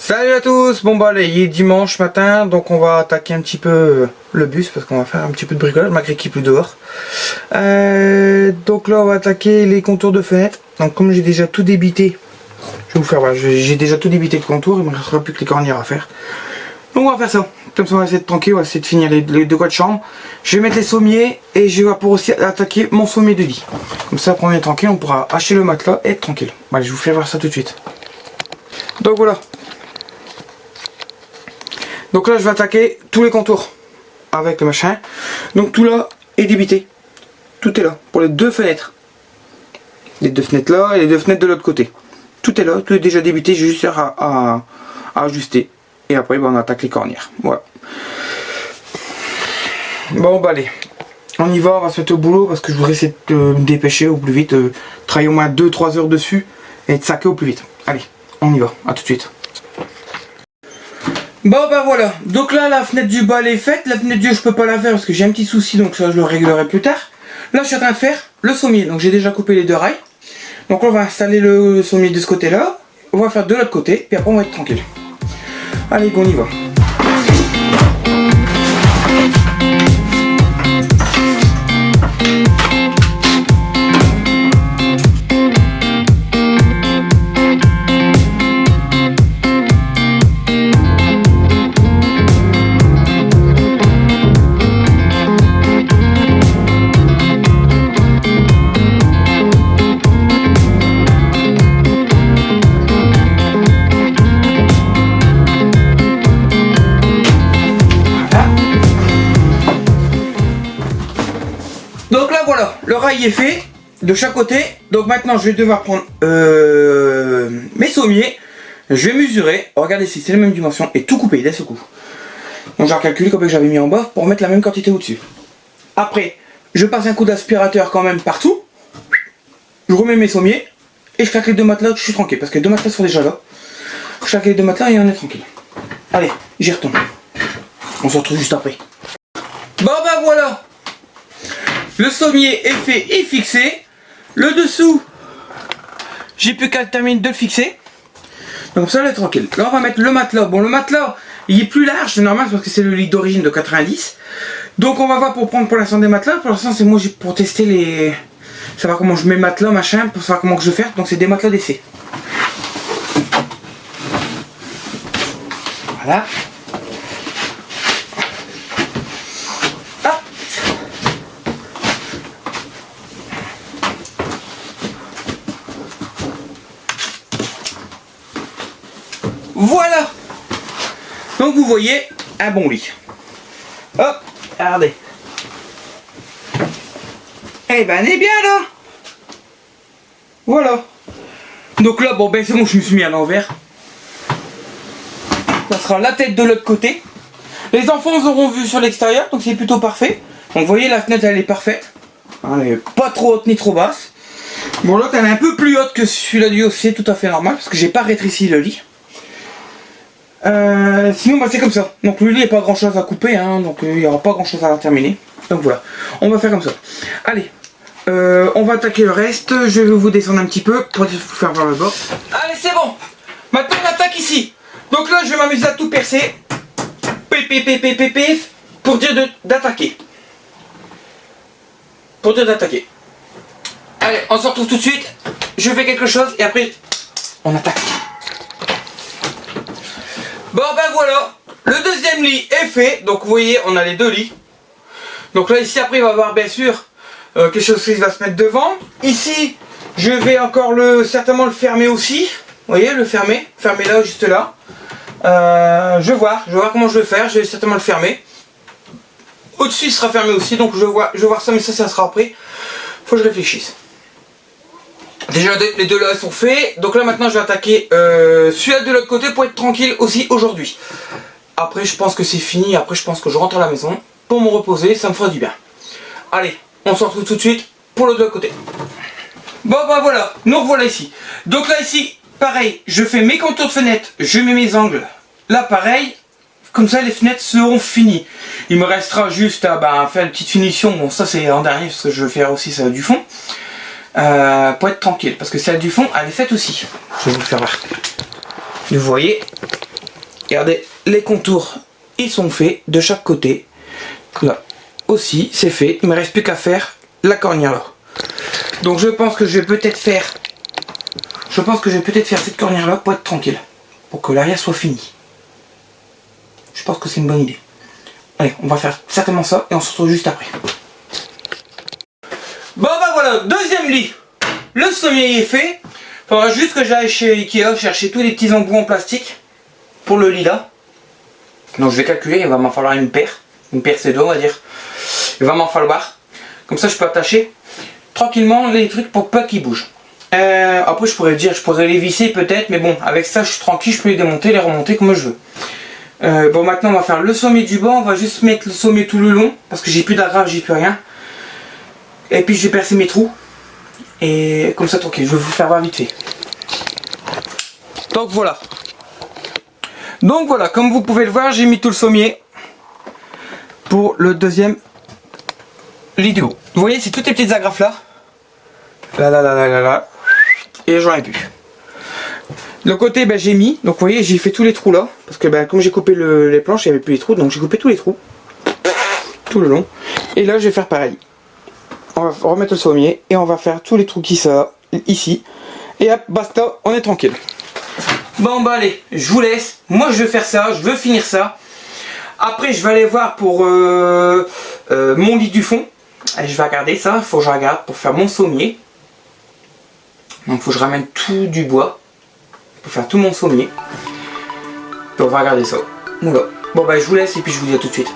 Salut à tous. Bon bah allez, il est dimanche matin, donc on va attaquer un petit peu le bus parce qu'on va faire un petit peu de bricolage malgré qu'il pleut dehors. Donc là on va attaquer les contours de fenêtres. Donc comme j'ai déjà tout débité, je vais vous faire voilà, j'ai déjà tout débité le contour, il me restera plus que les cornières à faire. Donc on va faire ça. Comme ça on va essayer de tranquille, on va essayer de finir les deux coins de chambre. Je vais mettre les sommiers et je vais pour aussi attaquer mon sommier de lit. Comme ça après on est tranquille, on pourra acheter le matelas et être tranquille. Allez, je vous fais voir ça tout de suite. Donc voilà. Donc là je vais attaquer tous les contours avec le machin. Donc tout là est débité. Tout est là pour les deux fenêtres. Les deux fenêtres là et les deux fenêtres de l'autre côté. Tout est là, tout est déjà débité, j'ai juste à ajuster. Et après on attaque les cornières. Voilà. Bon bah allez. On y va, on va se mettre au boulot parce que je voudrais essayer de me dépêcher au plus vite. Travailler au moins 2-3 heures dessus et de saquer au plus vite. Allez, on y va, à tout de suite. Bon bah voilà, donc là la fenêtre du bas elle est faite, la fenêtre du haut je peux pas la faire parce que j'ai un petit souci, donc ça je le réglerai plus tard. Là je suis en train de faire le sommier, donc j'ai déjà coupé les deux rails. Donc là, on va installer le sommier de ce côté là, on va faire de l'autre côté, puis après on va être tranquille. Allez, on y va. Donc là voilà, le rail est fait de chaque côté. Donc maintenant je vais devoir prendre mes sommiers. Je vais mesurer. Regardez si c'est la même dimension et tout couper d'un seul coup. Donc j'ai recalculé comme j'avais mis en bas pour mettre la même quantité au-dessus. Après, je passe un coup d'aspirateur quand même partout. Je remets mes sommiers et je claque les deux matelas. Je suis tranquille parce que les deux matelas sont déjà là. Je claque les deux matelas et on est tranquille. Allez, j'y retourne. On se retrouve juste après. Bon bah voilà. Le sommier est fait et fixé. Le dessous, j'ai plus qu'à terminer de le fixer. Donc ça, on est tranquille. Là, on va mettre le matelas. Bon, le matelas, il est plus large, c'est normal parce que c'est le lit d'origine de 90. Donc on va voir pour prendre pour l'instant des matelas. Pour l'instant, c'est moi pour tester les... savoir comment je mets le matelas, machin, pour savoir comment que je vais faire. Donc c'est des matelas d'essai. Voilà. Voilà. Donc vous voyez un bon lit. Hop, regardez. Eh ben on est bien là. Voilà. Donc là bon ben c'est bon, je me suis mis à l'envers. Ça sera la tête de l'autre côté. Les enfants auront vu sur l'extérieur, donc c'est plutôt parfait. Donc vous voyez la fenêtre elle est parfaite. Elle est pas trop haute ni trop basse. Bon l'autre elle est un peu plus haute que celui-là du haut, c'est tout à fait normal parce que j'ai pas rétréci le lit. Sinon bah, c'est comme ça. Donc le lit n'est pas grand chose à couper, hein, donc il n'y aura pas grand chose à terminer. Donc voilà, on va faire comme ça. Allez, on va attaquer le reste. Je vais vous descendre un petit peu pour vous faire voir le bord. Allez c'est bon. Maintenant on attaque ici. Donc là je vais m'amuser à tout percer. Pif, pour dire d'attaquer. Pour dire d'attaquer. Allez, on se retrouve tout de suite. Je fais quelque chose et après on attaque. Bon ben voilà, le deuxième lit est fait, donc vous voyez on a les deux lits. Donc là ici après il va y avoir bien sûr quelque chose qui va se mettre devant. Ici je vais encore certainement le fermer aussi. Vous voyez le fermer là juste là. Je vais voir comment je vais faire, je vais certainement le fermer. Au-dessus il sera fermé aussi, donc je vais voir ça, mais ça sera après. Faut que je réfléchisse. Déjà les deux là sont faits, donc là maintenant je vais attaquer celui-là de l'autre côté pour être tranquille aussi aujourd'hui. Après je pense que c'est fini, après je pense que je rentre à la maison pour me reposer, ça me fera du bien. Allez, on se retrouve tout de suite pour l'autre côté. Bon bah voilà, nous revoilà ici. Donc là ici, pareil, je fais mes contours de fenêtre, je mets mes angles. Là pareil, comme ça les fenêtres seront finies. Il me restera juste à faire une petite finition, bon ça c'est en dernier parce que je vais faire aussi ça du fond. Pour être tranquille, parce que celle du fond elle est faite aussi. Je vais vous le faire voir. Vous voyez, Regardez, les contours, ils sont faits de chaque côté. Là aussi, c'est fait. Il me reste plus qu'à faire la cornière là. Donc je pense que je vais peut-être faire... cette cornière là pour être tranquille. Pour que l'arrière soit fini. Je pense que c'est une bonne idée. Allez, on va faire certainement ça et on se retrouve juste après. Bon bah voilà, deuxième lit. Le sommier est fait. Il faudra juste que j'aille chez Ikea chercher tous les petits embouts en plastique pour le lit là. Donc je vais calculer, il va m'en falloir une paire c'est deux on va dire. Il va m'en falloir. Comme ça je peux attacher tranquillement les trucs pour pas qu'ils bougent. Après je pourrais les visser peut-être, mais bon avec ça je suis tranquille, je peux les démonter, les remonter comme je veux. Bon maintenant on va faire le sommet du bas, on va juste mettre le sommet tout le long parce que j'ai plus d'agrafe, j'ai plus rien. Et puis je vais percer mes trous. Et comme ça tranquille, je vais vous faire voir vite fait. Donc voilà. Comme vous pouvez le voir, j'ai mis tout le sommier pour le deuxième lit du haut. Vous voyez, c'est toutes les petites agrafes là. Là. Et j'en ai plus. Le côté, j'ai mis, donc vous voyez, j'ai fait tous les trous là. Parce que comme j'ai coupé les planches, il n'y avait plus les trous, donc j'ai coupé tous les trous. Tout le long. Et là, je vais faire pareil. On va remettre le sommier et on va faire tous les trous qui sont ici. Et hop, basta, on est tranquille. Bon bah allez, je vous laisse. Moi je vais faire ça, je veux finir ça. Après je vais aller voir pour mon lit du fond. Et je vais regarder ça, il faut que je regarde pour faire mon sommier. Donc il faut que je ramène tout du bois pour faire tout mon sommier. Puis on va regarder ça. Voilà. Bon bah je vous laisse et puis je vous dis à tout de suite.